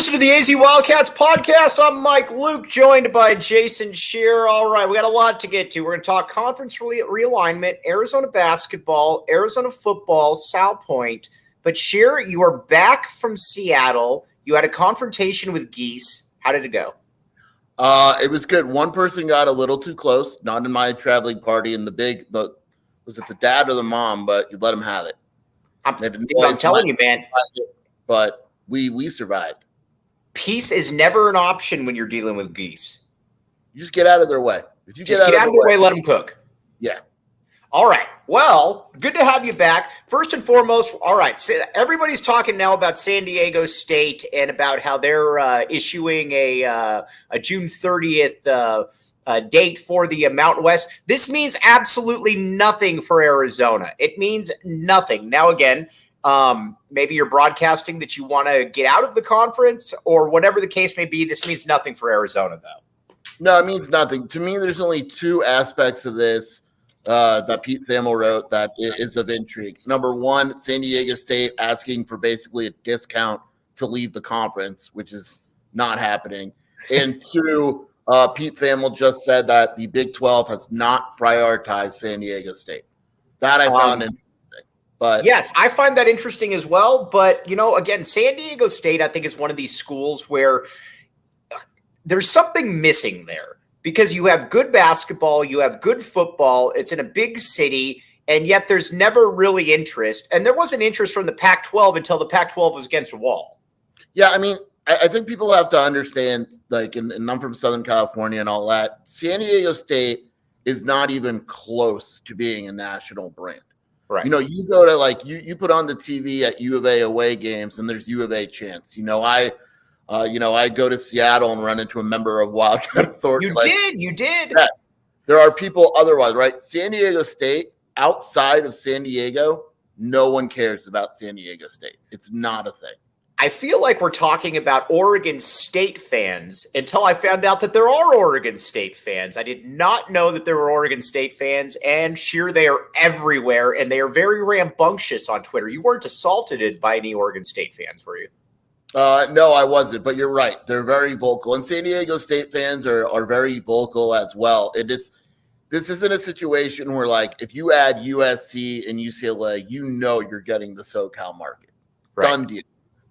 listening to the AZ Wildcats podcast. I'm Mike Luke, joined by Jason Scheer. All right, we got a lot to get to. We're going to talk conference realignment, Arizona basketball, Arizona football, Salpointe. But Scheer, you are back from Seattle. You had a confrontation with Geese. How did it go? It was good. One person got a little too close, not in my traveling party, and was it the dad or the mom, but you let him have it. I'm telling you, man. But we survived. Peace is never an option when you're dealing with Geese. You just get out of their way. If you get out of their way, let them cook. Yeah. All right. Well, good to have you back. First and foremost, all right. So everybody's talking now about San Diego State and about how they're issuing a June 30th date for the Mountain West. This means absolutely nothing for Arizona. It means nothing. Now, again, maybe you're broadcasting that you want to get out of the conference or whatever the case may be. This means nothing for Arizona, though. No, it means nothing. To me, there's only two aspects of this that Pete Thamel wrote that is of intrigue. Number one, San Diego State asking for basically a discount to leave the conference, which is not happening. And two, Pete Thamel just said that the Big 12 has not prioritized San Diego State. That I found interesting. But yes, I find that interesting as well. But, again, San Diego State, I think, is one of these schools where there's something missing there because you have good basketball, you have good football, it's in a big city, and yet there's never really interest. And there wasn't interest from the Pac-12 until the Pac-12 was against a wall. Yeah, I mean, I think people have to understand, like, and I'm from Southern California and all that, San Diego State is not even close to being a national brand. Right. You go to you put on the TV at U of A away games and there's U of A chants. I go to Seattle and run into a member of Wildcat Authority. You did. Yes, there are people otherwise, right? San Diego State, outside of San Diego, no one cares about San Diego State. It's not a thing. I feel like we're talking about Oregon State fans until I found out that there are Oregon State fans. I did not know that there were Oregon State fans, and sure, they are everywhere, and they are very rambunctious on Twitter. You weren't assaulted by any Oregon State fans, were you? No, I wasn't, but you're right. They're very vocal, and San Diego State fans are very vocal as well. And this isn't a situation where, like, if you add USC and UCLA, you're getting the SoCal market. Right. Done deal.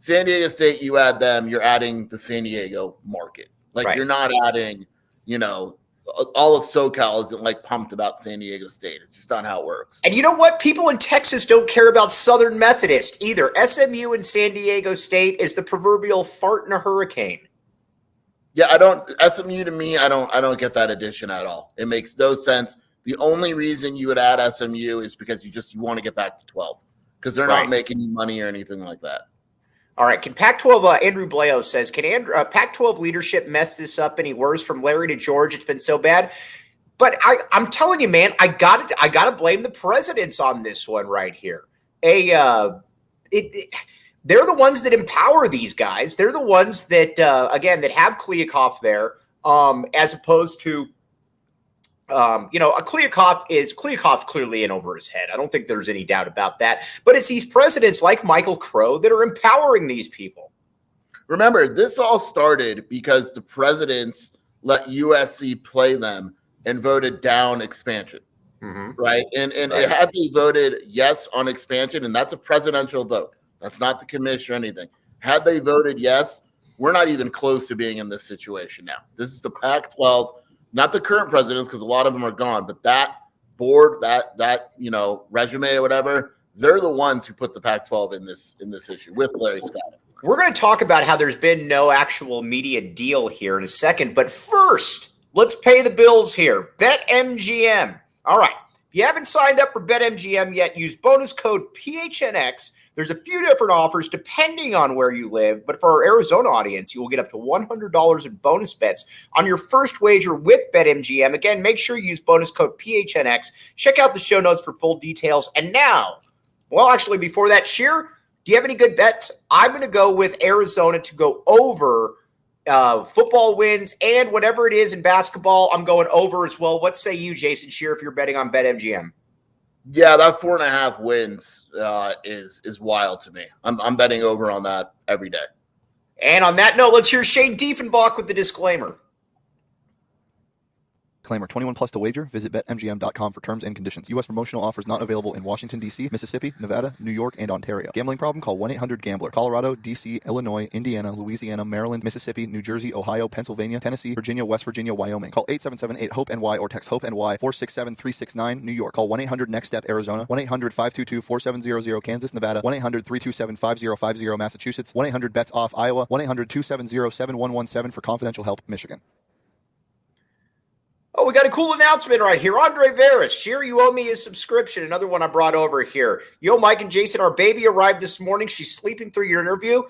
San Diego State, you add them, you're adding the San Diego market. Like, right. You're not adding, all of SoCal isn't, like, pumped about San Diego State. It's just not how it works. And you know what? People in Texas don't care about Southern Methodist either. SMU and San Diego State is the proverbial fart in a hurricane. Yeah, SMU to me, I don't get that addition at all. It makes no sense. The only reason you would add SMU is because you want to get back to 12 because they're not making you money or anything like that. All right. Can Pac-12, Andrew Bleo says, can Pac-12 leadership mess this up any worse from Larry to George? It's been so bad. But I'm telling you, man, I got to blame the presidents on this one right here. They're the ones that empower these guys. They're the ones that, that have Kliavkoff there, as opposed to, Kliavkoff's clearly in over his head. I don't think there's any doubt about that. But it's these presidents like Michael Crow that are empowering these people. Remember, this all started because the presidents let USC play them and voted down expansion, right? And had they voted yes on expansion, and that's a presidential vote. That's not the commission or anything. Had they voted yes, we're not even close to being in this situation now. This is the Pac-12. Not the current presidents, because a lot of them are gone, but that board, that resume or whatever, they're the ones who put the Pac-12 in this issue with Larry Scott. We're going to talk about how there's been no actual media deal here in a second, but first, let's pay the bills here. BetMGM. All right. If you haven't signed up for BetMGM yet, use bonus code PHNX. There's a few different offers depending on where you live, but for our Arizona audience, you will get up to $100 in bonus bets on your first wager with BetMGM. Again, make sure you use bonus code PHNX. Check out the show notes for full details. And now, before that, Scheer, do you have any good bets? I'm going to go with Arizona to go over football wins and whatever it is in basketball. I'm going over as well. What say you, Jason Scheer, if you're betting on BetMGM? Yeah, that 4.5 wins is wild to me. I'm betting over on that every day. And on that note, let's hear Shane Diefenbach with the disclaimer. Disclaimer, 21 plus to wager. Visit betmgm.com for terms and conditions. U.S. promotional offers not available in Washington, D.C., Mississippi, Nevada, New York, and Ontario. Gambling problem? Call 1-800-GAMBLER. Colorado, D.C., Illinois, Indiana, Louisiana, Maryland, Mississippi, New Jersey, Ohio, Pennsylvania, Tennessee, Virginia, West Virginia, Wyoming. Call 877-8-HOPE-NY or text HOPE-NY 467-369, New York. Call 1-800-NEXT-STEP, Arizona. 1-800-522-4700, Kansas, Nevada. 1-800-327-5050, Massachusetts. 1-800-BETS-OFF, Iowa. 1-800-270-7117 for confidential help, Michigan. Oh, we got a cool announcement right here. Andre Veras, Scheer, you owe me a subscription. Another one I brought over here. Yo, Mike and Jason, our baby arrived this morning. She's sleeping through your interview.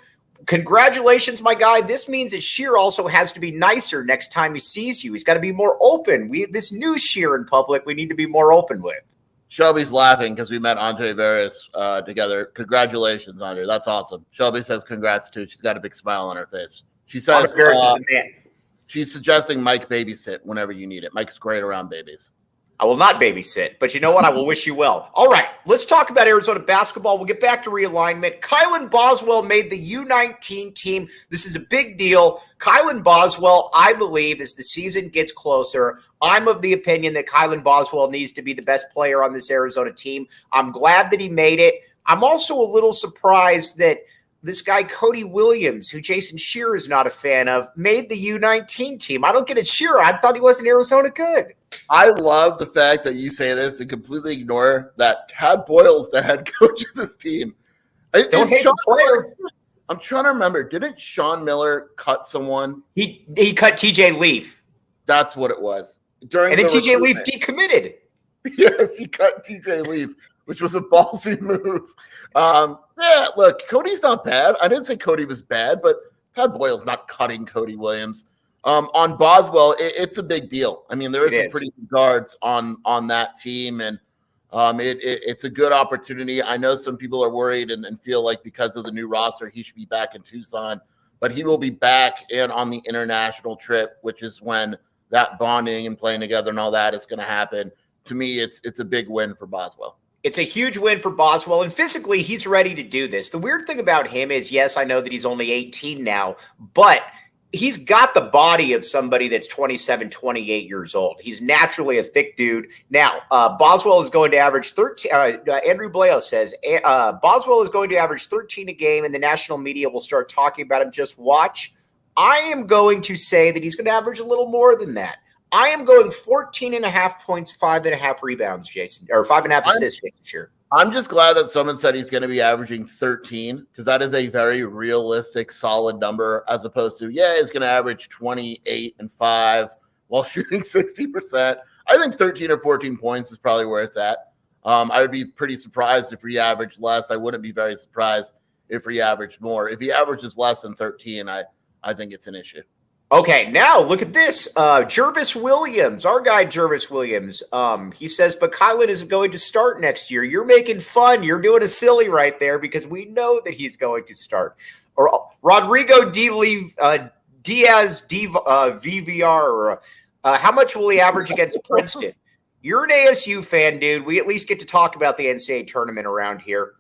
Congratulations, my guy. This means that Scheer also has to be nicer next time he sees you. He's got to be more open. This new Scheer in public, we need to be more open with. Shelby's laughing because we met Andre Veras together. Congratulations, Andre. That's awesome. Shelby says congrats, too. She's got a big smile on her face. She says Andre Veras is the man. She's suggesting Mike babysit whenever you need it. Mike's great around babies. I will not babysit, but you know what? I will wish you well. All right, let's talk about Arizona basketball. We'll get back to realignment. Kylan Boswell made the U19 team. This is a big deal. Kylan Boswell, I believe, as the season gets closer, I'm of the opinion that Kylan Boswell needs to be the best player on this Arizona team. I'm glad that he made it. I'm also a little surprised that this guy, Cody Williams, who Jason Scheer is not a fan of, made the U19 team. I don't get it, Scheer. I thought he was in Arizona good. I love the fact that you say this and completely ignore that Tad Boyle's the head coach of this team. Don't hate the player. I'm trying to remember. Didn't Sean Miller cut someone? He cut TJ Leaf. That's what it was. And then TJ Leaf decommitted. Yes, he cut TJ Leaf, which was a ballsy move. Yeah, look, Cody's not bad. I didn't say Cody was bad, but Tad Boyle's not cutting Cody Williams. On Boswell, it's a big deal. I mean, there are some pretty good guards on that team, and it's a good opportunity. I know some people are worried and feel like because of the new roster, he should be back in Tucson, but he will be back and on the international trip, which is when that bonding and playing together and all that is going to happen. To me, it's a big win for Boswell. It's a huge win for Boswell, and physically, he's ready to do this. The weird thing about him is, yes, I know that he's only 18 now, but he's got the body of somebody that's 27, 28 years old. He's naturally a thick dude. Now, Boswell is going to average 13. Andrew Bleo says Boswell is going to average 13 a game, and the national media will start talking about him. Just watch. I am going to say that he's going to average a little more than that. I am going 14.5 points, 5.5 rebounds, Jason, or 5.5 assists, Jason Scheer. I'm just glad that someone said he's going to be averaging 13 because that is a very realistic, solid number as opposed to, he's going to average 28 and 5 while shooting 60%. I think 13 or 14 points is probably where it's at. I would be pretty surprised if he averaged less. I wouldn't be very surprised if he averaged more. If he averages less than 13, I think it's an issue. Okay, now look at this. Jervis Williams, our guy Jervis Williams, he says, but Kylan isn't going to start next year. You're making fun. You're doing a silly right there because we know that he's going to start. Or Rodrigo Diaz VVR, how much will he average against Princeton? You're an ASU fan, dude. We at least get to talk about the NCAA tournament around here.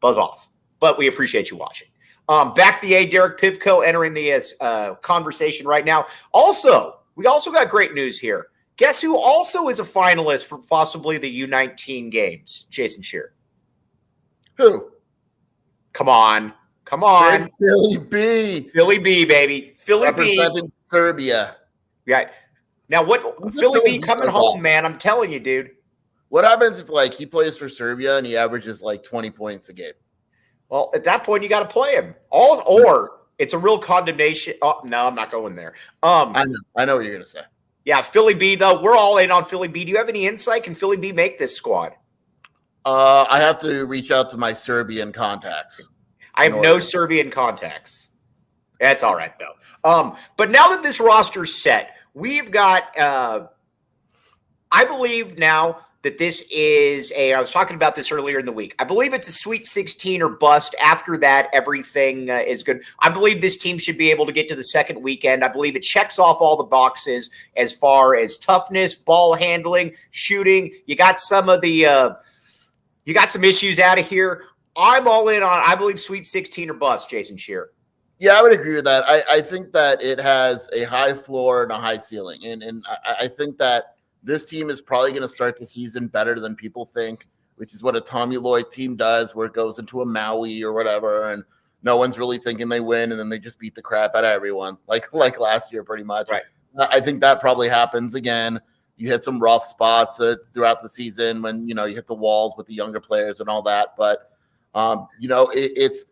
Buzz off. But we appreciate you watching. Back the A, Derek Pivko entering the conversation right now. We also got great news here. Guess who also is a finalist for possibly the U19 games? Jason Scheer. Who? Come on. Philly B. Philly B, baby. Philly B. Representing Serbia. Right. Now, Philly B coming home, man. I'm telling you, dude. What happens if, he plays for Serbia and he averages, 20 points a game? Well, at that point, you got to play him. Or it's a real condemnation. Oh, no, I'm not going there. I know what you're going to say. Yeah, Philly B, though. We're all in on Philly B. Do you have any insight? Can Philly B make this squad? I have to reach out to my Serbian contacts. I have no Serbian contacts. That's all right, though. But now that this roster's set, we've got I believe now that this is I was talking about this earlier in the week. I believe it's a Sweet 16 or bust. After that, everything is good. I believe this team should be able to get to the second weekend. I believe it checks off all the boxes as far as toughness, ball handling, shooting. You got some of the you got some issues out of here. I'm all in on, I believe, Sweet 16 or bust, Jason Scheer. Yeah, I would agree with that. I think that it has a high floor and a high ceiling. And I think that this team is probably going to start the season better than people think, which is what a Tommy Lloyd team does, where it goes into a Maui or whatever, and no one's really thinking they win, and then they just beat the crap out of everyone, like last year pretty much. Right. I think that probably happens again. You hit some rough spots throughout the season when, you hit the walls with the younger players and all that. But, it's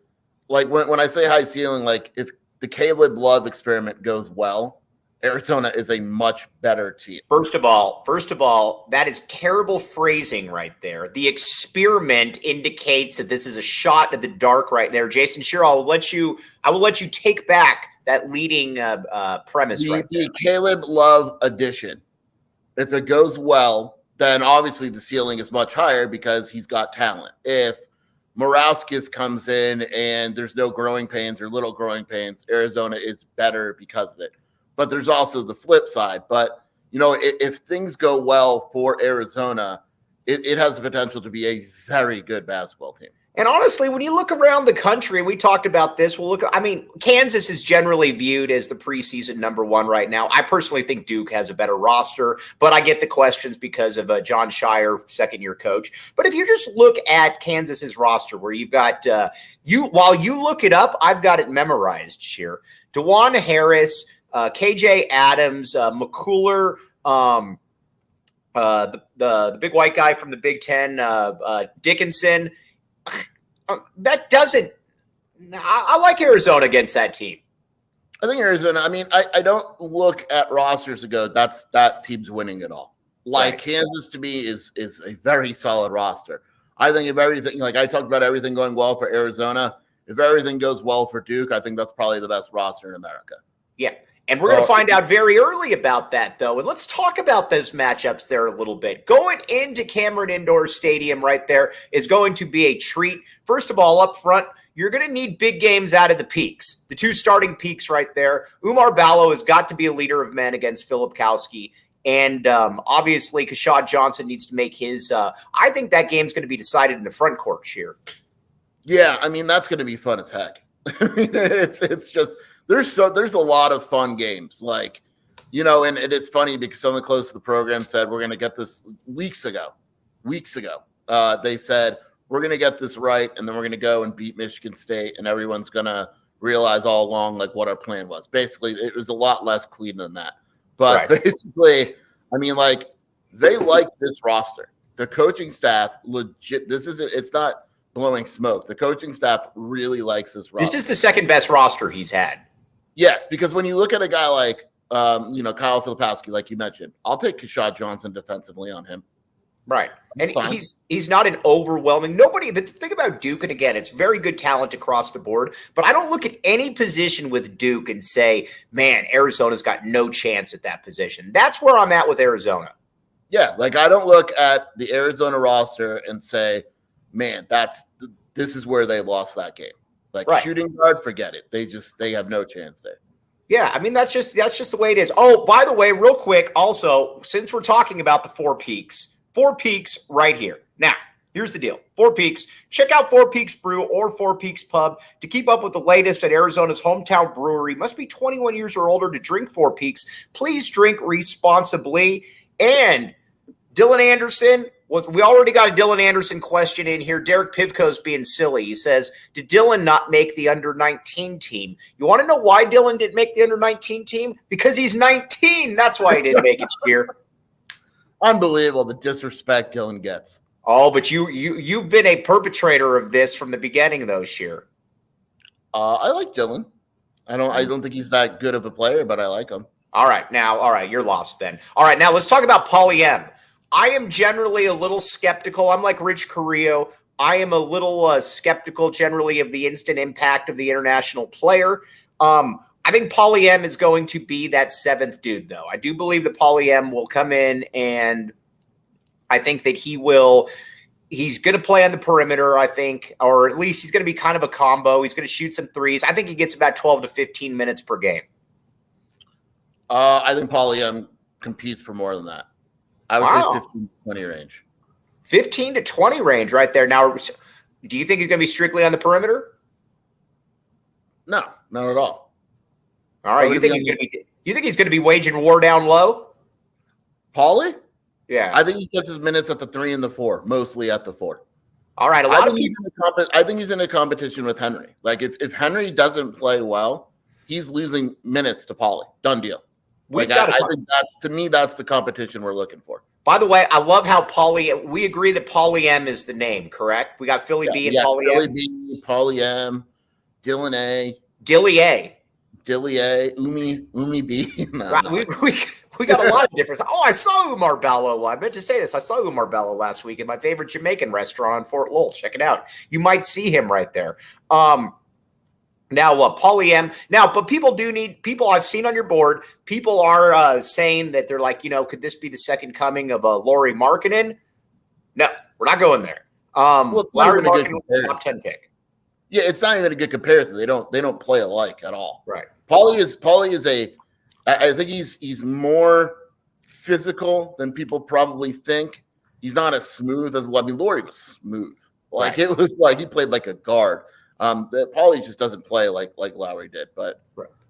like when I say high ceiling, like if the Caleb Love experiment goes well, Arizona is a much better team. First of all, that is terrible phrasing right there. The experiment indicates that this is a shot at the dark right there. Jason Scheer, I will let you take back that leading premise right there. The Caleb Love addition. If it goes well, then obviously the ceiling is much higher because he's got talent. If Morauskas comes in and there's no growing pains or little growing pains, Arizona is better because of it. But there's also the flip side. But, if things go well for Arizona, it has the potential to be a very good basketball team. And honestly, when you look around the country, and we talked about this, Kansas is generally viewed as the preseason number one right now. I personally think Duke has a better roster, but I get the questions because of John Scheer, second-year coach. But if you just look at Kansas's roster, where you've got while you look it up, I've got it memorized here. DeJuan Harris, KJ Adams, McCullar, the big white guy from the Big Ten, Dickinson. That doesn't. I like Arizona against that team. I think Arizona. I don't look at rosters and go, that team's winning it all. Like, right. Kansas to me is a very solid roster. I think if everything, like I talked about everything going well for Arizona, if everything goes well for Duke, I think that's probably the best roster in America. Yeah. And we're going to find out very early about that, though. And let's talk about those matchups there a little bit. Going into Cameron Indoor Stadium right there is going to be a treat. First of all, up front, you're going to need big games out of the peaks, the two starting peaks right there. Umar Ballo has got to be a leader of men against Philip Kowski. And obviously, Kashad Johnson needs to make his I think that game's going to be decided in the front court, Scheer. Yeah, that's going to be fun as heck. It's just – There's a lot of fun games, and it's funny because someone close to the program said we're going to get this weeks ago. They said we're going to get this right, and then we're going to go and beat Michigan State, and everyone's going to realize all along what our plan was. Basically, it was a lot less clean than that. But right. Basically, they like this roster. The coaching staff legit. It's not blowing smoke. The coaching staff really likes this roster. This is the second best roster he's had. Yes, because when you look at a guy like, Kyle Filipowski, like you mentioned, I'll take Kashad Johnson defensively on him. Right. And he's not an overwhelming – nobody – the thing about Duke, and again, it's very good talent across the board, but I don't look at any position with Duke and say, man, Arizona's got no chance at that position. That's where I'm at with Arizona. Yeah, I don't look at the Arizona roster and say, man, this is where they lost that game. Right. Shooting guard, forget it. They have no chance there. Yeah, that's just the way it is. Oh, by the way, real quick, also, since we're talking about the Four Peaks right here. Now, here's the deal. Four Peaks. Check out Four Peaks Brew or Four Peaks Pub to keep up with the latest at Arizona's hometown brewery. Must be 21 years or older to drink Four Peaks. Please drink responsibly. And Dylan Anderson. We already got a Dylan Anderson question in here. Derek Pivko's being silly. He says, did Dylan not make the under-19 team? You want to know why Dylan didn't make the under-19 team? Because he's 19. That's why he didn't make it, Scheer. Unbelievable, the disrespect Dylan gets. Oh, but you've been a perpetrator of this from the beginning, though, Scheer. I like Dylan. I don't think he's that good of a player, but I like him. All right, you're lost then. All right, now let's talk about Pauly M. I am generally a little skeptical. I'm like Rich Carrillo. I am a little skeptical generally of the instant impact of the international player. I think Pauly M is going to be that seventh dude, though. I do believe that Pauly M will come in, and I think that he's going to play on the perimeter, I think, or at least he's going to be kind of a combo. He's going to shoot some threes. I think he gets about 12 to 15 minutes per game. I think Pauly M competes for more than that. I would say 15 to 20 range. 15 to 20 range right there. Now, do you think he's going to be strictly on the perimeter? No, not at all. All right, you think he's going to be waging war down low? Pauly? Yeah, I think he gets his minutes at the 3 and the 4, mostly at the 4. All right, I think he's in a competition with Henry. Like if Henry doesn't play well, he's losing minutes to Pauly. Done deal. I think that's the competition we're looking for. By the way, I love how we agree that Pauly M is the name, correct? We got Philly B and Pauly Philly M. B, Pauly M, Dylan A. Dilly A. Umi B. No, right. We got a lot of different. Oh, I saw Umar Bello. I meant to say this. I saw Umar Bello last week at my favorite Jamaican restaurant in Fort Lowell. Check it out. You might see him right there. Now, Pauly M. Now, but people I've seen on your board, people are saying that they're like, could this be the second coming of Lauri Markkanen? No, we're not going there. Lauri Markkanen was a top 10 pick. Yeah, it's not even a good comparison. They don't play alike at all. Right. Pauly is I think he's more physical than people probably think. He's not as smooth as Lauri was smooth. Like It was like he played like a guard. Pauly just doesn't play like Lauri did. But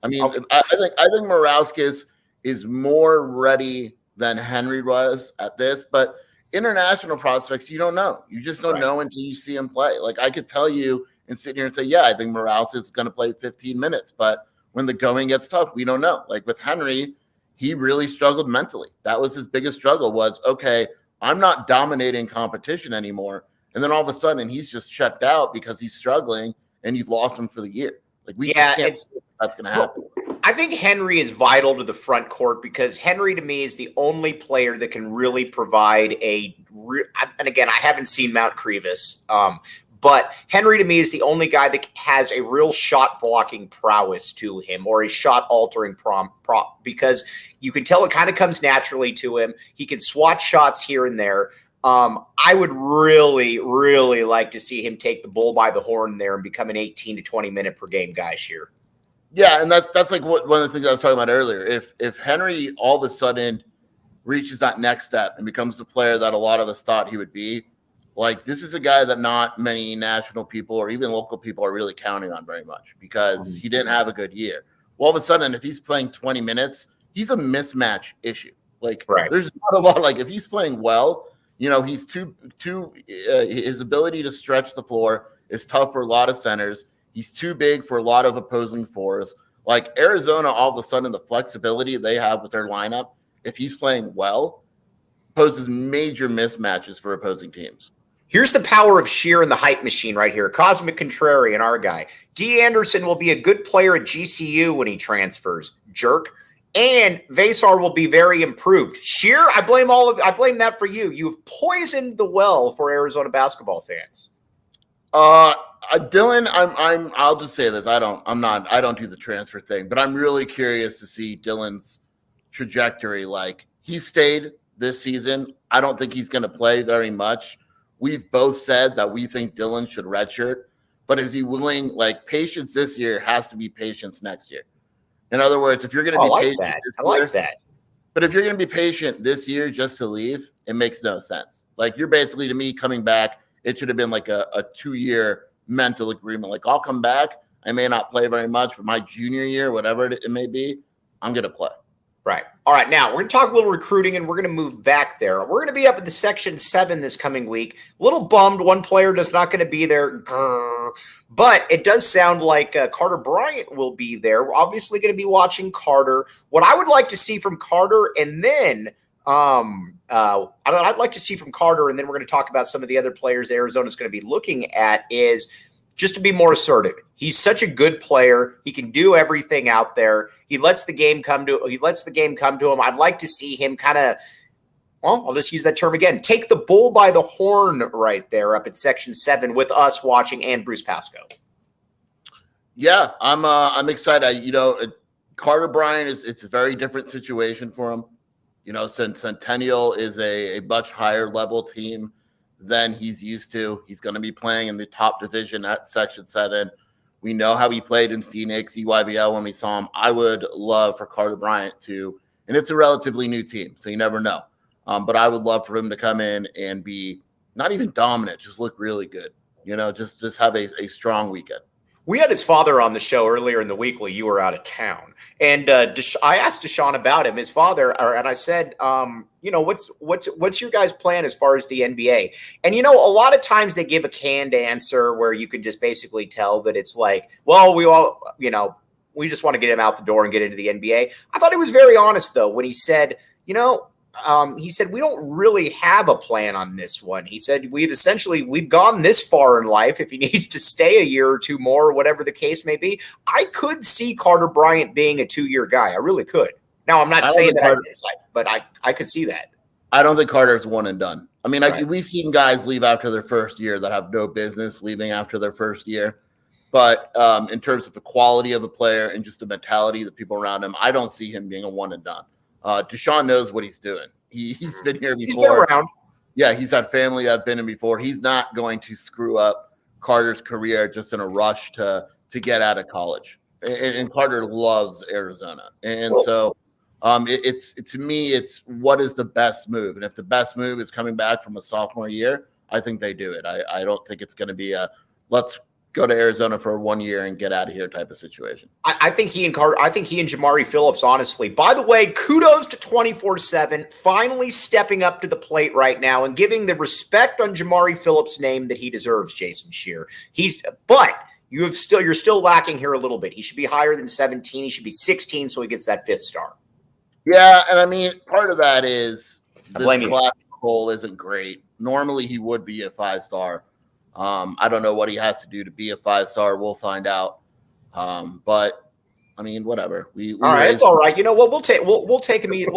I mean, I think Morauskas is more ready than Henry was at this. But international prospects, you don't know. You just don't know until you see him play. Like I could tell you and sit here and say, yeah, I think Morauskas is going to play 15 minutes. But when the going gets tough, we don't know. Like with Henry, he really struggled mentally. That was his biggest struggle was, okay, I'm not dominating competition anymore. And then all of a sudden he's just checked out because he's struggling and you've lost him for the year. Like we just can't see that's going to happen. I think Henry is vital to the front court because Henry to me is the only player that can really provide and again, I haven't seen Mount Crevis, but Henry to me is the only guy that has a real shot blocking prowess to him or a shot altering prop because you can tell it kind of comes naturally to him. He can swat shots here and there. I would really, really like to see him take the bull by the horn there and become an 18 to 20 minute per game guy here. Yeah, and that's like one of the things I was talking about earlier. If Henry all of a sudden reaches that next step and becomes the player that a lot of us thought he would be, like this is a guy that not many national people or even local people are really counting on very much because he didn't have a good year. Well, all of a sudden, if he's playing 20 minutes, he's a mismatch issue. Like there's not a lot. Like if he's playing well, he's his ability to stretch the floor is tough for a lot of centers. He's too big for a lot of opposing fours. Like Arizona, all of a sudden, the flexibility they have with their lineup, if he's playing well, poses major mismatches for opposing teams. Here's the power of Scheer and the hype machine right here. Cosmic Contrarian, our guy. D. Anderson will be a good player at GCU when he transfers. Jerk. And Vasar will be very improved. Scheer, I blame that for you. You've poisoned the well for Arizona basketball fans. Dylan, I'll just say this. I don't do the transfer thing, but I'm really curious to see Dylan's trajectory. Like he stayed this season. I don't think he's going to play very much. We've both said that we think Dylan should redshirt, but is he willing? Like patience this year has to be patience next year. In other words, if you're going to be patient, I like that. But if you're going to be patient this year just to leave, it makes no sense. Like you're basically to me coming back. It should have been like a 2-year mental agreement. Like I'll come back. I may not play very much, but my junior year, whatever it may be, I'm going to play. Right. All right. Now we're going to talk a little recruiting and we're going to move back there. We're going to be up at the Section 7 this coming week. A little bummed one player is not going to be there. But it does sound like Carter Bryant will be there. We're obviously going to be watching Carter. What I would like to see from Carter and then I'd like to see from Carter and then we're going to talk about some of the other players Arizona's going to be looking at is just to be more assertive. He's such a good player. He can do everything out there. He lets the game come to him. I'd like to see him kind of, well, I'll just use that term again, take the bull by the horn right there up at Section 7 with us watching and Bruce Pascoe. Yeah, I'm excited. Carter Bryant it's a very different situation for him. Centennial is a much higher level team than he's used to. He's going to be playing in the top division at Section 7. We know how he played in Phoenix, EYBL when we saw him. I would love for Carter Bryant to, and it's a relatively new team, so you never know. But I would love for him to come in and be not even dominant, just look really good. Just have a strong weekend. We had his father on the show earlier in the week while you were out of town, and I asked Deshaun about him, his father, and I said, what's your guys' plan as far as the NBA? And a lot of times they give a canned answer where you can just basically tell that it's like, well, we just want to get him out the door and get into the NBA. I thought he was very honest though when he said, we don't really have a plan on this one. He said, we've gone this far in life. If he needs to stay a year or two more, or whatever the case may be, I could see Carter Bryant being a 2-year guy. I really could. Now, I'm not saying that but I could see that. I don't think Carter's one and done. I mean, Right. We've seen guys leave after their first year that have no business leaving after their first year. But in terms of the quality of the player and just the mentality of the people around him, I don't see him being a one and done. Deshaun knows what he's doing. He's been here before. He's been around. Yeah, he's had family that's been in before. He's not going to screw up Carter's career just in a rush to get out of college. And Carter loves Arizona. And so to me, it's what is the best move? And if the best move is coming back from a sophomore year, I think they do it. I don't think it's going to be a let's go to Arizona for 1 year and get out of here type of situation. I think he and Jamari Phillips, honestly. By the way, kudos to 24/7 finally stepping up to the plate right now and giving the respect on Jamari Phillips' name that he deserves, Jason Scheer. But you're still lacking here a little bit. He should be higher than 17. He should be 16 so he gets that 5th star. Yeah, and I mean, part of that is this blame you. class poll isn't great. Normally he would be a 5-star. I don't know what he has to do to be a 5-star. We'll find out. But I mean, whatever. All right, it's all right. You know what? We'll take him. We'll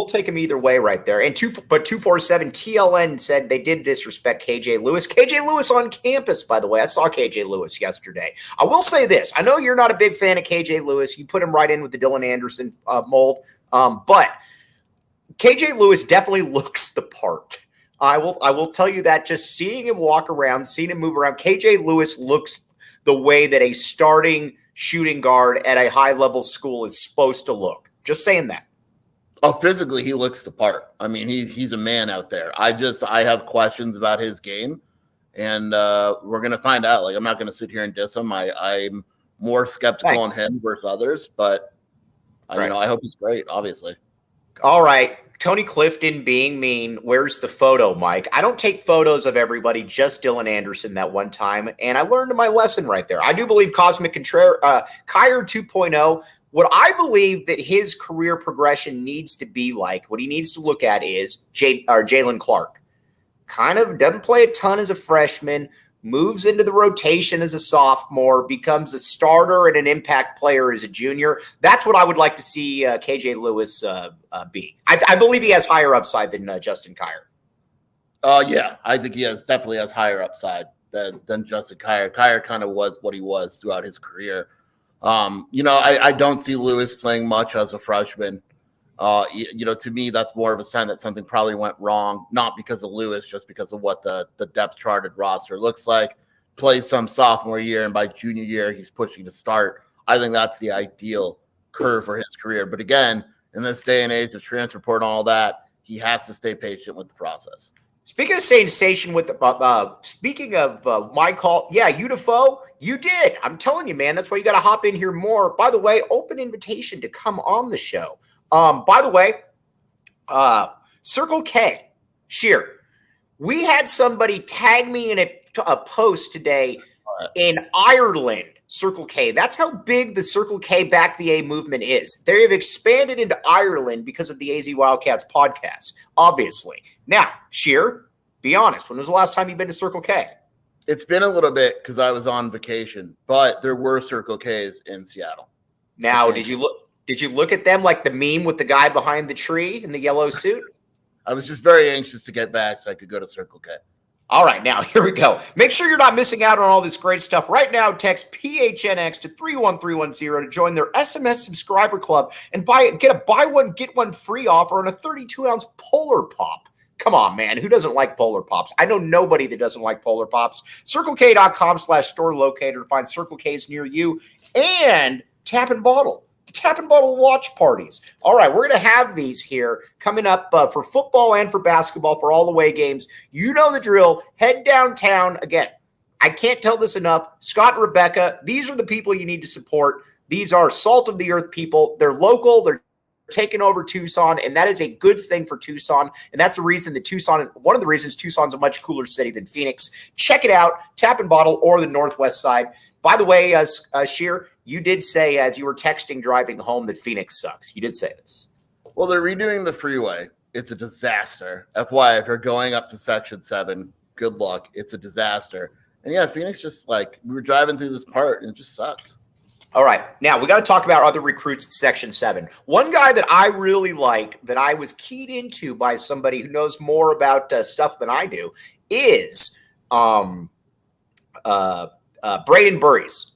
take him either way, right there. And 247 TLN said they did disrespect KJ Lewis. KJ Lewis on campus, by the way. I saw KJ Lewis yesterday. I will say this: I know you're not a big fan of KJ Lewis. You put him right in with the Dylan Anderson mold, but KJ Lewis definitely looks the part. I will tell you that just seeing him walk around, seeing him move around, KJ Lewis looks the way that a starting shooting guard at a high-level school is supposed to look. Just saying that. Oh, physically, he looks the part. I mean, he's a man out there. I have questions about his game, and we're going to find out. Like, I'm not going to sit here and diss him. I'm more skeptical on him versus others, but I hope he's great, obviously. All right. Tony Clifton being mean. Where's the photo, Mike? I don't take photos of everybody, just Dylan Anderson that one time. And I learned my lesson right there. I do believe Cosmic Kyre 2.0, what I believe that his career progression needs to be like, what he needs to look at is Jalen Clark. Kind of doesn't play a ton as a freshman, moves into the rotation as a sophomore, becomes a starter and an impact player as a junior. That's what I would like to see KJ Lewis be. I believe he has higher upside than Justin Kyre. Yeah, I think he definitely has higher upside than Justin Kyre. Kyre kind of was what he was throughout his career. I don't see Lewis playing much as a freshman. To me, that's more of a sign that something probably went wrong, not because of Lewis, just because of what the depth charted roster looks like. Plays some sophomore year, and by junior year, he's pushing to start. I think that's the ideal curve for his career. But again, in this day and age, the transfer portal and all that, he has to stay patient with the process. Speaking of sensation with speaking of my call, yeah, Udafo, you did. I'm telling you, man, that's why you got to hop in here more. By the way, open invitation to come on the show. By the way, Circle K, Scheer, we had somebody tag me in a post today in Ireland, Circle K. That's how big the Circle K Back the A movement is. They have expanded into Ireland because of the AZ Wildcats podcast, obviously. Now, Scheer, be honest, when was the last time you've been to Circle K? It's been a little bit because I was on vacation, but there were Circle Ks in Seattle. Now, did you look at them like the meme with the guy behind the tree in the yellow suit? I was just very anxious to get back so I could go to Circle K. All right, now here we go. Make sure you're not missing out on all this great stuff. Right now, text PHNX to 31310 to join their SMS subscriber club and get a buy one, get one free offer on a 32-ounce Polar Pop. Come on, man. Who doesn't like Polar Pops? I know nobody that doesn't like Polar Pops. CircleK.com/store locator to find Circle Ks near you and Tap and Bottle. Tap and Bottle watch parties. All right, we're going to have these here coming up for football and for basketball for all away games. You know the drill. Head downtown. Again, I can't tell this enough. Scott and Rebecca, these are the people you need to support. These are salt of the earth people. They're local. They're taking over Tucson, and that is a good thing for Tucson. And that's the reason that one of the reasons Tucson's a much cooler city than Phoenix. Check it out, Tap and Bottle or the Northwest Side. By the way, Scheer, you did say as you were texting driving home that Phoenix sucks. You did say this. Well, they're redoing the freeway. It's a disaster. FYI, if you're going up to Section 7, good luck. It's a disaster. And yeah, Phoenix just we were driving through this part and it just sucks. All right. Now, we got to talk about other recruits at Section 7. One guy that I really like, that I was keyed into by somebody who knows more about stuff than I do, is Braden Burries.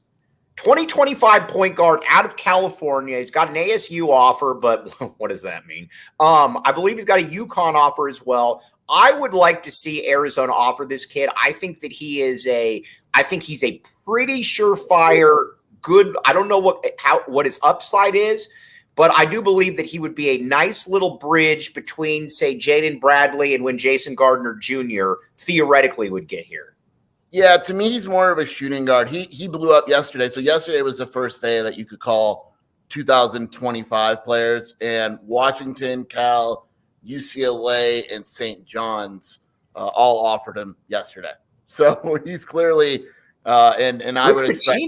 2025 point guard out of California. He's got an ASU offer, but what does that mean? I believe he's got a UConn offer as well. I would like to see Arizona offer this kid. I think that he's a pretty surefire good. I don't know what his upside is, but I do believe that he would be a nice little bridge between, say, Jaden Bradley and when Jason Gardner Jr. theoretically would get here. Yeah, to me, he's more of a shooting guard. He blew up yesterday. So yesterday was the first day that you could call 2025 players, and Washington, Cal, UCLA, and St. John's all offered him yesterday. So he's clearly and I would expect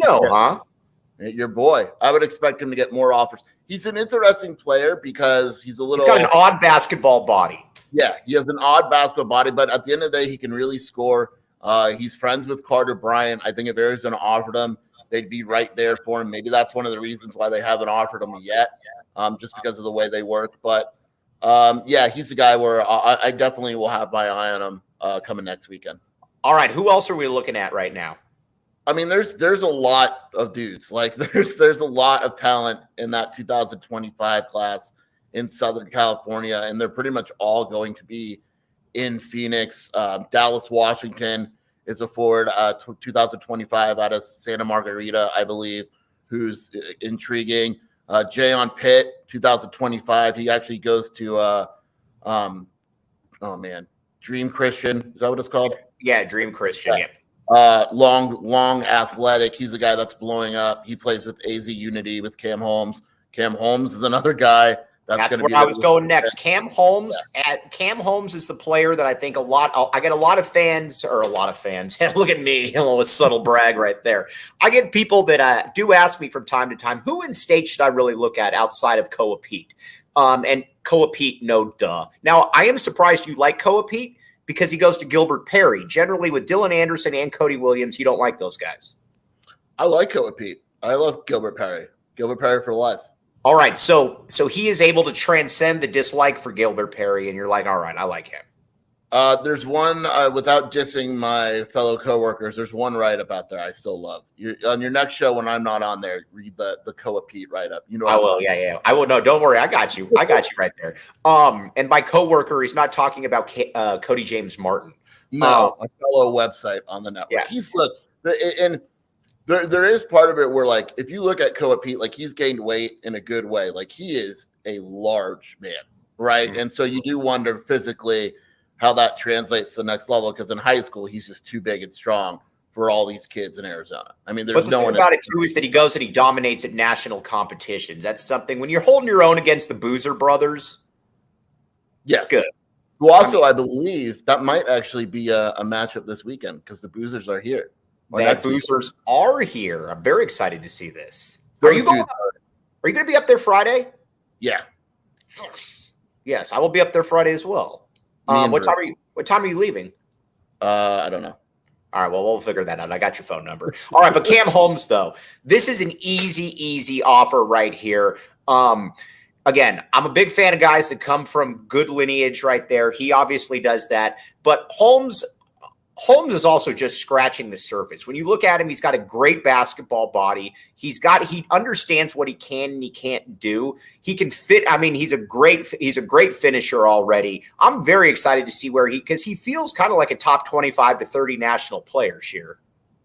your boy. I would expect him to get more offers. He's an interesting player because he's got an odd basketball body. Yeah, he has an odd basketball body, but at the end of the day, he can really score. He's friends with Carter Bryant. I think if Arizona offered him, they'd be right there for him. Maybe that's one of the reasons why they haven't offered him yet, just because of the way they work. But yeah, he's a guy where I definitely will have my eye on him coming next weekend. All right, who else are we looking at right now? I mean, there's a lot of dudes. There's a lot of talent in that 2025 class in Southern California, and they're pretty much all going to be in Phoenix. Dallas Washington is a forward 2025 out of Santa Margarita, I believe, who's intriguing. Jayon Pitt, 2025. He actually goes to Dream Christian. Is that what it's called? Yeah, Dream Christian. Yeah. Long athletic. He's a guy that's blowing up. He plays with AZ Unity with Cam Holmes. Cam Holmes is another guy that's where I was going next. Cam Holmes. Cam Holmes is the player that I think I get a lot of fans. Look at me, a little subtle brag right there. I get people that do ask me from time to time, who in state should I really look at outside of Koa Pete? And Koa Pete, no duh. Now, I am surprised you like Koa Pete, because he goes to Gilbert Perry. Generally, with Dylan Anderson and Cody Williams, you don't like those guys. I like Koa Pete. I love Gilbert Perry. Gilbert Perry for life. All right, so he is able to transcend the dislike for Gilbert Perry, and you're like, all right, I like him. There's one, without dissing my fellow coworkers, there's one write-up out there I still love. On your next show, when I'm not on there, read the Koa Pete write-up. You know, I will. Yeah. I will. No, don't worry. I got you. Right there. And by coworker, he's not talking about Cody James Martin. No, a fellow website on the network. Yeah. And there is part of it where, if you look at Koa Pete, he's gained weight in a good way. He is a large man, right? Mm-hmm. And so you do wonder physically how that translates to the next level, because in high school he's just too big and strong for all these kids in Arizona. I mean, there's no one about it too is that he goes and he dominates at national competitions. That's something when you're holding your own against the Boozer brothers. Yes, it's good. Who also, I believe, that might actually be a matchup this weekend because the Boozers are here. Boozers are here. I'm very excited to see this. Are you going to be up there Friday? Yeah. Yes, I will be up there Friday as well. What time are you leaving? I don't know. All right, well, we'll figure that out. I got your phone number. All right, but Cam Holmes, though, this is an easy offer right here. Again, I'm a big fan of guys that come from good lineage right there. He obviously does that. But Holmes is also just scratching the surface. When you look at him, he's got a great basketball body. He understands what he can and he can't do. He can fit. I mean, he's a great finisher already. I'm very excited to see because he feels kind of like a top 25 to 30 national player, Scheer.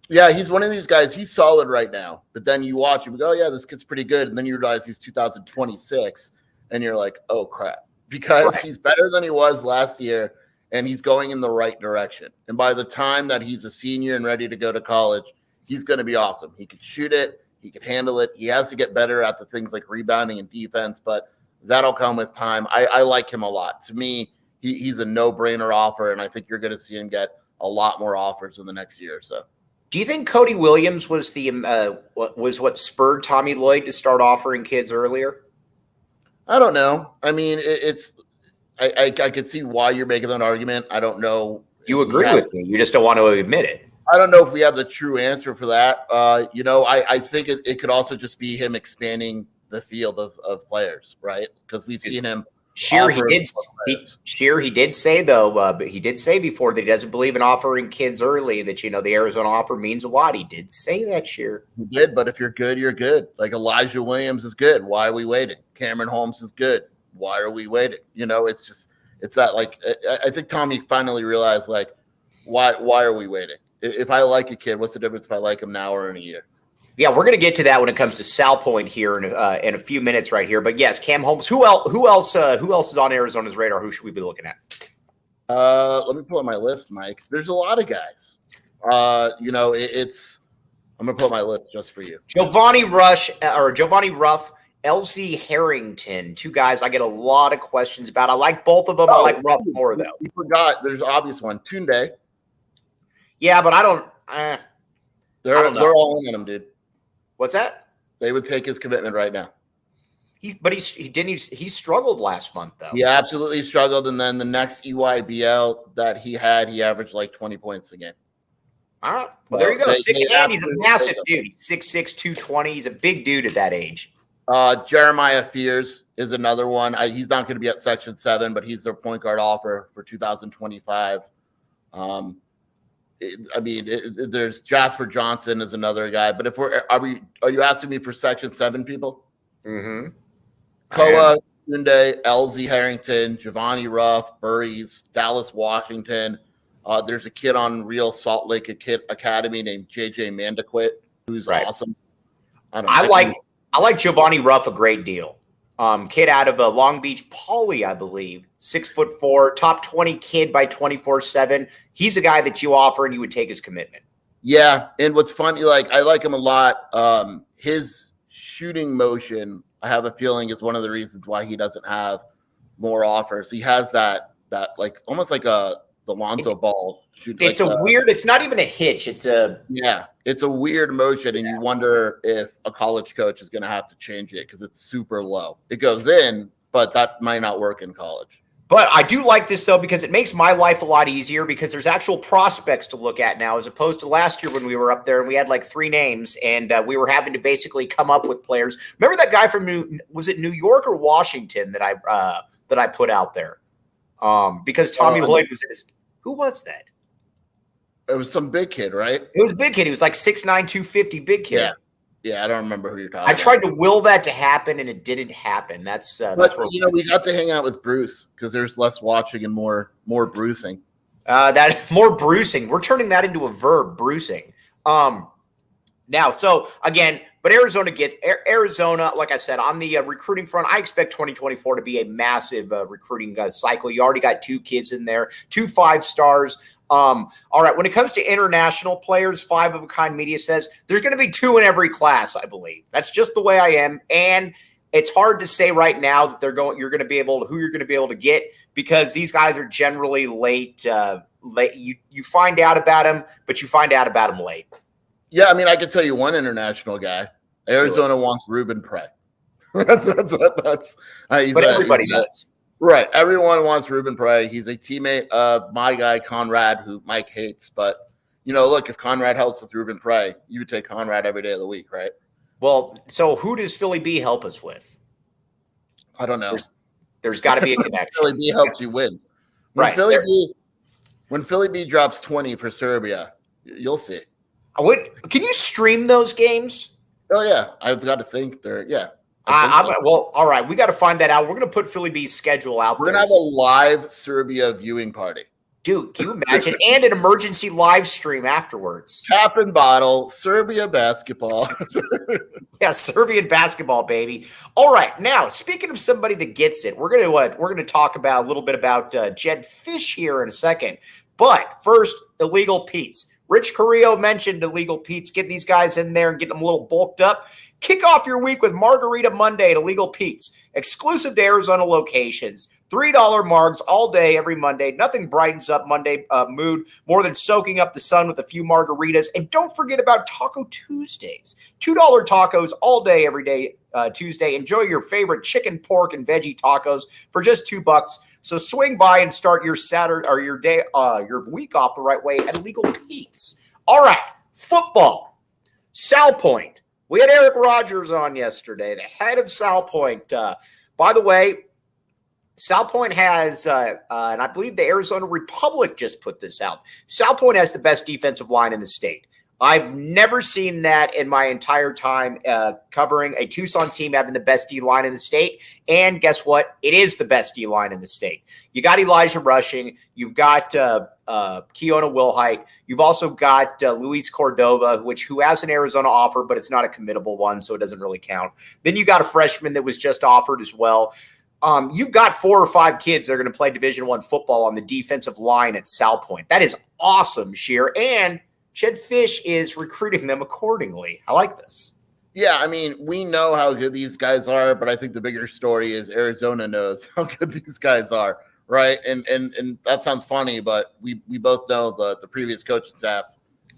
Yeah, he's one of these guys. He's solid right now. But then you watch him and go, oh, yeah, this kid's pretty good. And then you realize he's 2026 and you're like, oh, crap. Because he's better than he was last year. and he's going in the right direction. And by the time that he's a senior and ready to go to college, he's going to be awesome. He could shoot it. He could handle it. He has to get better at the things like rebounding and defense, but that'll come with time. I like him a lot. To me, he's a no-brainer offer, and I think you're going to see him get a lot more offers in the next year or so. Do you think Cody Williams was what spurred Tommy Lloyd to start offering kids earlier? I don't know. I mean, I could see why you're making that argument. I don't know. You agree with me. You just don't want to admit it. I don't know if we have the true answer for that. I think it could also just be him expanding the field of players, right? Because we've seen him. Scheer, he did say though, but he did say before that he doesn't believe in offering kids early. That the Arizona offer means a lot. He did say that, Scheer. He did, but if you're good, you're good. Like Elijah Williams is good. Why are we waiting? Cameron Holmes is good. Why are we waiting? It's that like I think Tommy finally realized like why are we waiting? If I like a kid, what's the difference if I like him now or in a year? Yeah, we're going to get to that when it comes to Salpointe here in a few minutes right here. But yes, Cam Holmes. Who else is on Arizona's radar? Who should we be looking at? Let me pull up my list, Mike. There's a lot of guys. I'm going to pull up my list just for you. Giovanni Ruff, LZ Harrington, two guys I get a lot of questions about. I like both of them. I like Ruff more though. You forgot. There's an obvious one. Tunde. Yeah, but I don't. They're all in on him, dude. What's that? They would take his commitment right now. He struggled last month though. He absolutely struggled, and then the next EYBL that he had, he averaged like 20 points a game. All right. Well, there you go. He's a massive dude. He's 6'6", 220. He's a big dude at that age. Jeremiah Fears is another one. He's not going to be at Section 7, but he's their point guard offer for 2025. There's Jasper Johnson is another guy. But are you asking me for Section 7 people? Mm-hmm. Koa, Tunde, LZ Harrington, Giovanni Ruff, Burries, Dallas Washington. There's a kid on Real Salt Lake Academy named JJ Mandaquit, who's awesome. I like Giovanni Ruff a great deal. Kid out of Long Beach Poly, I believe, 6'4", top 20 kid by 24/7. He's a guy that you offer and you would take his commitment. Yeah, and what's funny, like I like him a lot. His shooting motion, I have a feeling, is one of the reasons why he doesn't have more offers. He has that like almost like the Lonzo Ball shoot. It's weird. It's not even a hitch. It's a weird motion, and you wonder if a college coach is going to have to change it because it's super low. It goes in, but that might not work in college. But I do like this, though, because it makes my life a lot easier because there's actual prospects to look at now as opposed to last year when we were up there and we had like 3 names and we were having to basically come up with players. Remember that guy from New York or Washington that I put out there? Because Tommy Lloyd was his. Who was that? It was some big kid, right? It was a big kid. He was like 6'9", 250, big kid. Yeah, I don't remember who you're talking about. I tried to will that to happen, and it didn't happen. That's where we got to hang out with Bruce because there's less watching and more bruising. That more bruising. We're turning that into a verb, bruising. Now, so again, but Arizona, like I said, on the recruiting front, I expect 2024 to be a massive recruiting cycle. You already got 2 kids in there, 2 5-stars. All right, when it comes to international players, 5 of a Kind Media says there's going to be 2 in every class, I believe. That's just the way I am. And it's hard to say right now that who you're going to be able to get because these guys are generally late. You find out about them, but you find out about them late. Yeah, I mean, I can tell you one international guy. Arizona wants Ruben Prey. But everybody does. Right. Everyone wants Ruben Prey. He's a teammate of my guy, Conrad, who Mike hates. But, look, if Conrad helps with Ruben Prey, you would take Conrad every day of the week, right? Well, so who does Philly B help us with? I don't know. There's got to be a connection. Philly B helps you win. When Philly B drops 20 for Serbia, you'll see. Can you stream those games? Oh, yeah. I've got to think they're, yeah. Well, all right. We got to find that out. We're going to put Philly B's schedule out. We're going to have a live Serbia viewing party. Dude, can you imagine? And an emergency live stream afterwards. Tap and bottle, Serbia basketball. Yeah, Serbian basketball, baby. All right, now speaking of somebody that gets it, we're gonna talk about a little bit about Jed Fish here in a second. But first, illegal Pete's. Rich Carrillo mentioned illegal Pete's. Get these guys in there and get them a little bulked up. Kick off your week with Margarita Monday at Illegal Pete's, exclusive to Arizona locations. $3 margs all day, every Monday. Nothing brightens up Monday mood more than soaking up the sun with a few margaritas. And don't forget about Taco Tuesdays. $2 tacos all day, every day, Tuesday. Enjoy your favorite chicken, pork, and veggie tacos for just $2. So swing by and start your Saturday or your day, your week off the right way at Illegal Pete's. All right, football. Salpointe. We had Eric Rogers on yesterday, the head of Salpointe. By the way, Salpointe has, and I believe the Arizona Republic just put this out. Salpointe has the best defensive line in the state. I've never seen that in my entire time covering a Tucson team having the best D-line in the state. And guess what? It is the best D-line in the state. You got Elijah Rushing. You've got Keona Wilhite. You've also got Luis Cordova, who has an Arizona offer, but it's not a committable one, so it doesn't really count. Then you got a freshman that was just offered as well. You've got 4 or 5 kids that are going to play Division I football on the defensive line at Salpointe. That is awesome, Scheer. And Jed Fish is recruiting them accordingly. I like this. Yeah, I mean, we know how good these guys are, but I think the bigger story is Arizona knows how good these guys are, right? And that sounds funny, but we both know the previous coaching staff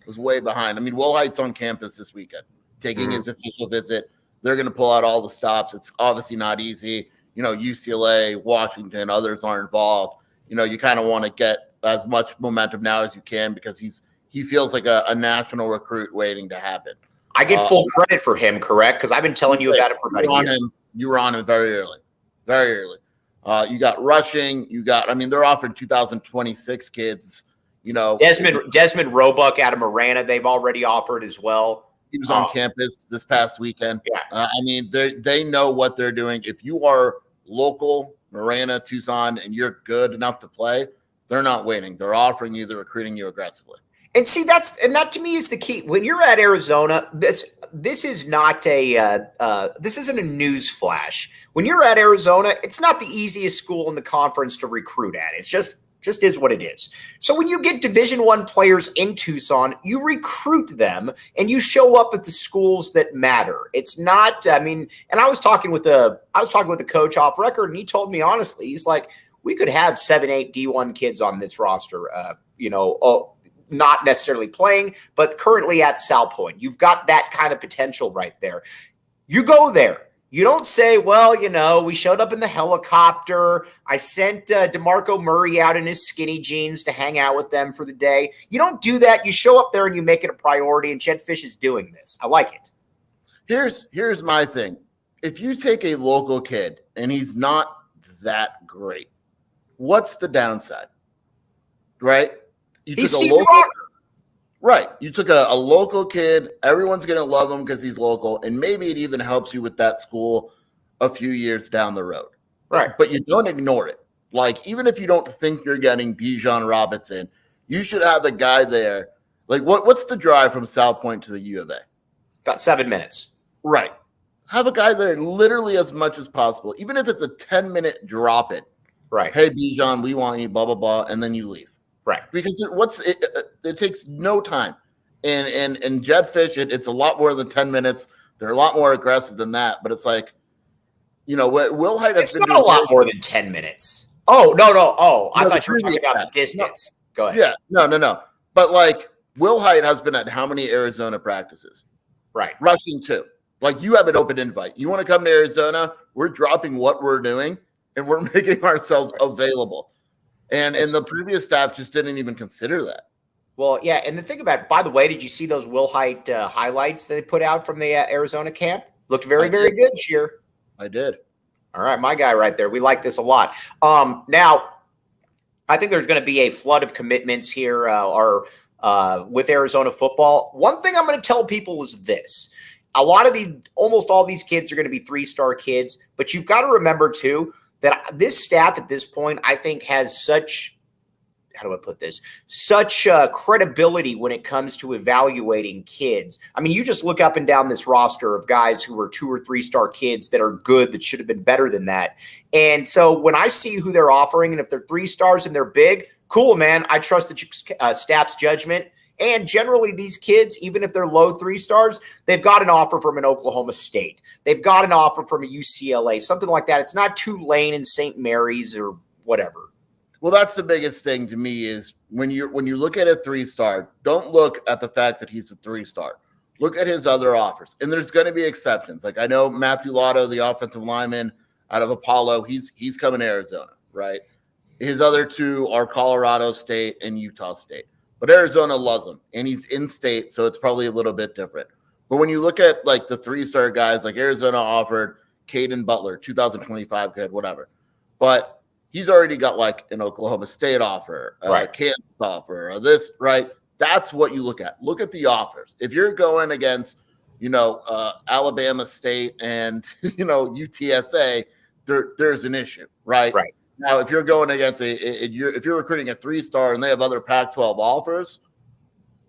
was way behind. I mean, Will Hite's on campus this weekend, taking his official visit. They're going to pull out all the stops. It's obviously not easy. You know, UCLA, Washington, others aren't involved. You know, you kind of want to get as much momentum now as you can because he feels like a national recruit waiting to happen. I get full credit for him, correct? Because I've been telling you about it for about a year. You were on him very early, very early. You got Rushing. They're offering 2026 kids. You know, Desmond Roebuck out of Marana, they've already offered as well. He was on campus this past weekend. Yeah. They know what they're doing. If you are local, Marana, Tucson, and you're good enough to play, they're not waiting. They're offering you, they're recruiting you aggressively. And see, that to me is the key. When you're at Arizona, this isn't a news flash. When you're at Arizona, it's not the easiest school in the conference to recruit at. It's just is what it is. So when you get Division I players in Tucson, you recruit them and you show up at the schools that matter. It's not, and I was talking with the coach off record, and he told me honestly, he's like, we could have 7, 8 D1 kids on this roster, not necessarily playing, but currently at Salpointe. You've got that kind of potential right there. You go there. You don't say, well, we showed up in the helicopter. I sent DeMarco Murray out in his skinny jeans to hang out with them for the day. You don't do that. You show up there and you make it a priority, and Jed Fish is doing this. I like it. Here's my thing. If you take a local kid and he's not that great, what's the downside? Right? You took a local kid. Everyone's going to love him because he's local. And maybe it even helps you with that school a few years down the road. Right. But you don't ignore it. Like, even if you don't think you're getting Bijan Robinson, you should have a guy there. Like, what's the drive from Salpointe to the U of A? About 7 minutes. Right. Have a guy there literally as much as possible. Even if it's a 10-minute drop it. Right. Hey, Bijan, we want you, blah, blah, blah. And then you leave. Right. Because it takes no time. And Jed Fish, it's a lot more than 10 minutes. They're a lot more aggressive than that. But it's like, what Will Hite has been doing. It's not a lot more than 10 minutes. Oh, no. Oh, I thought you were talking about the distance. No. Go ahead. Yeah. No. But like, Will Hite has been at how many Arizona practices? Right. Rushing 2. Like, you have an open invite. You want to come to Arizona? We're dropping what we're doing, and we're making ourselves available. And the previous staff just didn't even consider that. Well, yeah, and the thing about it, by the way, did you see those Will Hite highlights they put out from the Arizona camp? Looked very, very good, Scheer. I did. All right, my guy right there. We like this a lot. Now, I think there's going to be a flood of commitments here with Arizona football. One thing I'm going to tell people is this. Almost all these kids are going to be 3-star kids, but you've got to remember, too, that this staff at this point, I think, has such how do I put this? Such credibility when it comes to evaluating kids. I mean, you just look up and down this roster of guys who are 2 or 3 star kids that are good, that should have been better than that. And so when I see who they're offering, and if they're 3 stars and they're big, cool, man. I trust the staff's judgment. And generally, these kids, even if they're low 3 stars, they've got an offer from an Oklahoma State. They've got an offer from a UCLA, something like that. It's not Tulane and St. Mary's or whatever. Well, that's the biggest thing to me is when you look at a 3-star, don't look at the fact that he's a 3-star. Look at his other offers. And there's going to be exceptions. Like I know Matthew Lotto, the offensive lineman out of Apollo, he's coming to Arizona, right? His other 2 are Colorado State and Utah State. But Arizona loves him, and he's in state, so it's probably a little bit different. But when you look at like the 3-star guys, like Arizona offered Caden Butler, 2025 kid, whatever. But he's already got like an Oklahoma State offer, right. Kansas offer, or this, right? That's what you look at. Look at the offers. If you're going against, Alabama State and, UTSA, there's an issue, right? Right. Now, if you're going against if you're recruiting a 3-star and they have other Pac-12 offers,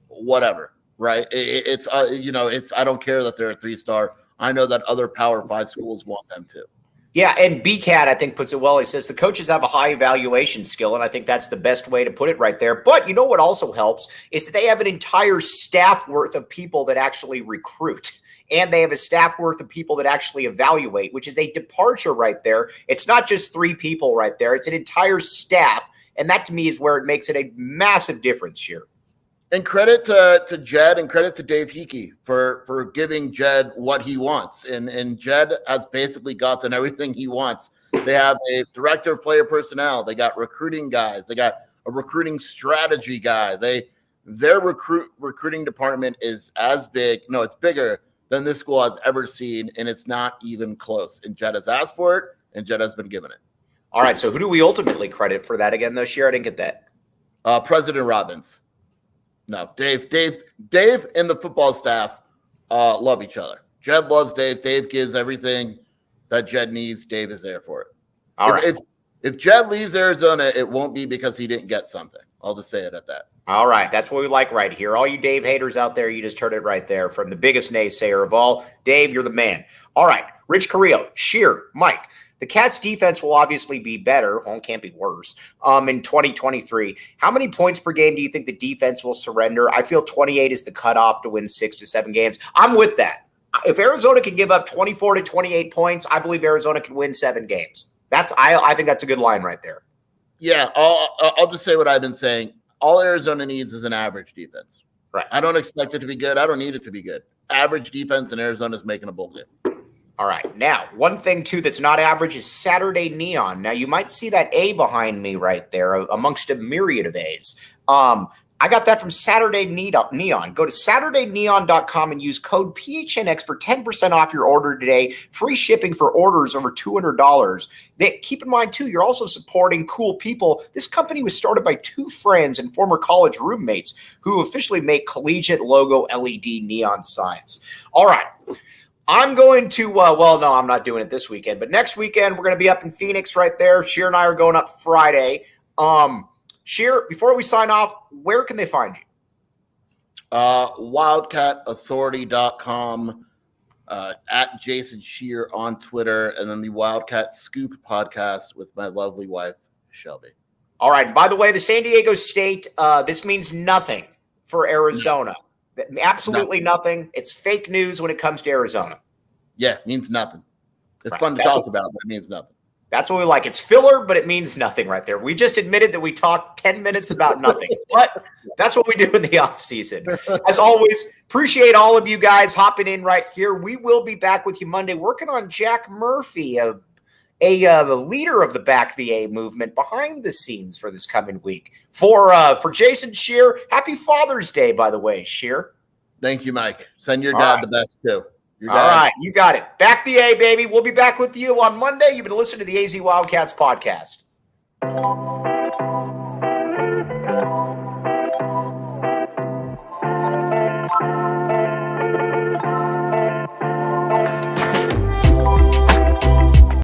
whatever, right? It's I don't care that they're a 3-star. I know that other Power 5 schools want them too. Yeah, and BCAT, I think, puts it well. He says the coaches have a high evaluation skill, and I think that's the best way to put it right there. But you know what also helps is that they have an entire staff worth of people that actually recruit. And they have a staff worth of people that actually evaluate, which is a departure right there. It's not just 3 people right there. It's an entire staff. And that, to me, is where it makes it a massive difference here. And credit to Jed and credit to Dave Hickey for giving Jed what he wants. And Jed has basically gotten everything he wants. They have a director of player personnel. They got recruiting guys. They got a recruiting strategy guy. Their recruiting department is as big. No, it's bigger than this school has ever seen, and it's not even close. And Jed has asked for it, and Jed has been given it. All right, so who do we ultimately credit for that again, though, Scheer? I didn't get that. President Robbins. No, Dave and the football staff love each other. Jed loves Dave. Dave gives everything that Jed needs. Dave is there for it. All right. If Jed leaves Arizona, it won't be because he didn't get something. I'll just say it at that. All right. That's what we like right here. All you Dave haters out there, you just heard it right there from the biggest naysayer of all. Dave, you're the man. All right. Rich Carrillo, Scheer, Mike. The Cats' defense will obviously be better. Well, it can't be worse in 2023. How many points per game do you think the defense will surrender? I feel 28 is the cutoff to win 6 to 7 games. I'm with that. If Arizona can give up 24 to 28 points, I believe Arizona can win 7 games. I think that's a good line right there. Yeah, I'll just say what I've been saying. All Arizona needs is an average defense. Right. I don't expect it to be good. I don't need it to be good. Average defense, and Arizona's making a bowl game. All right. Now, one thing, too, that's not average is Saturday Neon. Now, you might see that A behind me right there amongst a myriad of A's. I got that from Saturday Neon. Go to SaturdayNeon.com and use code PHNX for 10% off your order today. Free shipping for orders over $200. Keep in mind, too, you're also supporting cool people. This company was started by 2 friends and former college roommates who officially make collegiate logo LED neon signs. All right. I'm going to, no, I'm not doing it this weekend, but next weekend we're going to be up in Phoenix right there. Scheer and I are going up Friday. Scheer, before we sign off, where can they find you? WildcatAuthority.com, at Jason Scheer on Twitter, and then the Wildcat Scoop podcast with my lovely wife, Shelby. All right. By the way, the San Diego State, this means nothing for Arizona. Absolutely nothing. It's fake news when it comes to Arizona. Yeah, it means nothing. It's right. fun to talk about, but it means nothing. That's what we like. It's filler, but it means nothing right there. We just admitted that we talked 10 minutes about nothing, but that's what we do in the off season. As always, appreciate all of you guys hopping in right here. We will be back with you Monday working on Jack Murphy, a leader of the Back the A movement behind the scenes for this coming week. For Jason Scheer, happy Father's Day, by the way, Scheer. Thank you, Mike. Send your dad the best, too. All right, you got it. Back the A, baby. We'll be back with you on Monday. You've been listening to the AZ Wildcats podcast.